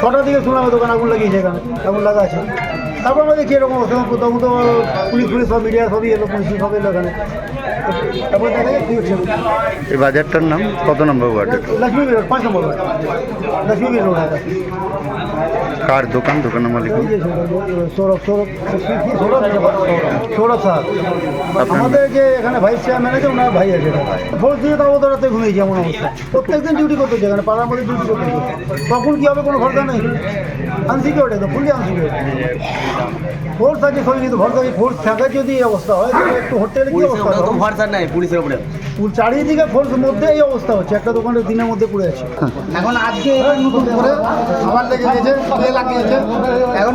6টার দিকে শুনলাম দোকান আগুন লাগিয়েছে, এখানে আগুন লাগা আছে। তারপর আমরা দেখি এরকম তখন তো পুলিশ সব মিডিয়া সবই এলো, পুলিশ সব এলো এখানে। তারপর দেখা যায় কী হচ্ছে। এই বাজারটার নাম কত নম্বর ওয়ার্ডের? লক্ষ্মী রোড 5 নম্বর ওয়ার্ড, লক্ষ্মী রোড আছে। কার দোকান? দোকানের মালিক সৌরভ স্যার আমাদের যে এখানে ভাইস চেয়ারম্যান আছে, ওনার ভাই আছে। ফোর্স দিয়ে তাও ওদের রাতে ঘুমিয়েছে এমন অবস্থা। প্রত্যেকদিন ডিউটি করতেছে এখানে, পাড়ার মধ্যে ডিউটি করতেছে। কখন কী হবে কোনো ভরসা নেই। আনসিকিউরিটি তো ফুললি আনসিকিউরিটি। ফোর্স আছে সবই, কিন্তু ভরসা ফোর্স থাকে যদি এই অবস্থা হয়, একটু হোটেলে কী অবস্থা হবে? ভরসা নাই পুলিশের উপরে। চারিদিকে ফোর্সের মধ্যে এই অবস্থা হচ্ছে, একটা দোকানের দিনের মধ্যে পড়ে আছে। এখন আজকে নতুন করে আবার লেগে গেছে, লাগিয়েছে। এখন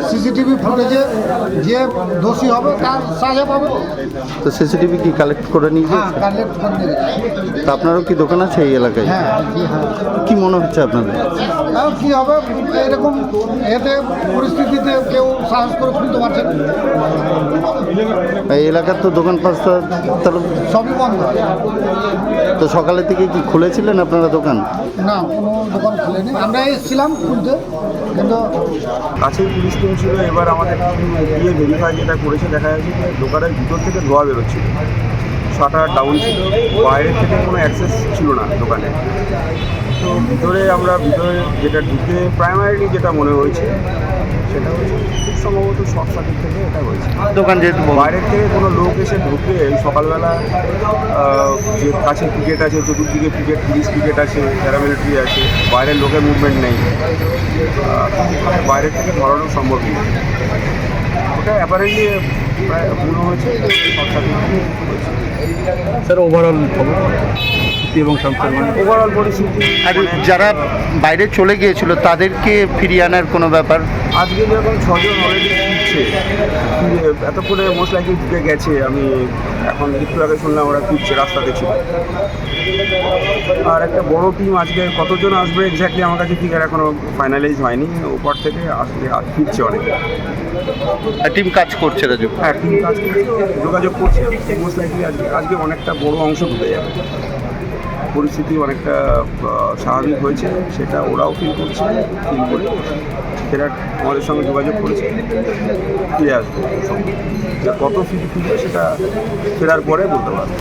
সিসিটিভি ফুটেজে যে দোষী হবে তার সাজা পাবে। তো সিসিটিভি কি কালেক্ট করে নিয়েছে? হ্যাঁ, কালেক্ট করে নিয়েছে। তা আপনারও কি দোকান আছে এই এলাকায়? হ্যাঁ, হ্যাঁ। কি মনে হচ্ছে আপনাদের? এখন কী হবে এরকম এতে পরিস্থিতিতে কেউ সাহস করে খুলতে পারছে না। এই এলাকার তো দোকান পাঁচটা তাহলে সবই বন্ধ। তো সকালের থেকে কি খুলেছিলেন আপনারা দোকান? না, কোনো দোকান খুলেনি। আমরা এসেছিলাম খুলতে, কিন্তু কাছেই পুলিশ টিম ছিল। এবার আমাদের গিয়ে ভেরিফাই যেটা করেছে, দেখা যাচ্ছে যে দোকানের ভিতর থেকে ধোয়া বেরোচ্ছিল, শাটার ডাউন ছিল, বাইরের থেকে কোনো অ্যাক্সেস ছিল না দোকানে। তো ভিতরে যেটা ঢুকে প্রাইমারিলি যেটা মনে হয়েছে সেটা হচ্ছে খুব সম্ভবত শর্ট সার্কিট থেকে এটা হয়েছে। দোকান যেহেতু বাইরের থেকে কোনো লোক এসে ঢুকে সকালবেলা যে কাছে ক্রিকেট আছে, চতুর্দিকে পুলিশ ক্রিকেট আছে, প্যারামিলিটারি আছে, বাইরের লোকের মুভমেন্ট নেই, বাইরের থেকে ধরানো সম্ভব নেই। ওটা অ্যাপারেন্টলি প্রায় মনে হয়েছে শর্ট সার্কিট থেকে হয়েছে। স্যার ওভারঅল এবং ওভারঅল পরিস্থিতি আর যারা বাইরে চলে গিয়েছিল তাদেরকে ফিরিয়ে আনার কোনো ব্যাপার? আজকে যেরকম 6 জন অলরেডি ফিরছে, এতক্ষণে মোস্ট লাইকলি ঢুকে গেছে। আমি এখন একটু আগে শুনলাম ওরা ফিরছে, রাস্তাতে ছিল। আর একটা বড় টিম আজকে কতজন আসবে এক্স্যাক্টলি আমার কাছে ফিগার এখনও ফাইনালাইজ হয়নি। ওপর থেকে আসলে ফিরছে অনেকে। টিম কাজ করছে রাজু? হ্যাঁ, টিম কাজ করছে, যোগাযোগ করছে। মোস্ট লাইকলি আজকে অনেকটা বড় অংশ ঢুকে যাবে। পরিস্থিতি অনেকটা স্বাভাবিক হয়েছে, সেটা ওরাও ফিল করছে। ফিল করে ফেরার আমাদের সঙ্গে যোগাযোগ করেছে, ফিরে আসবে। কত ফিরবে সেটা ফেরার পরে বলতে পারবো।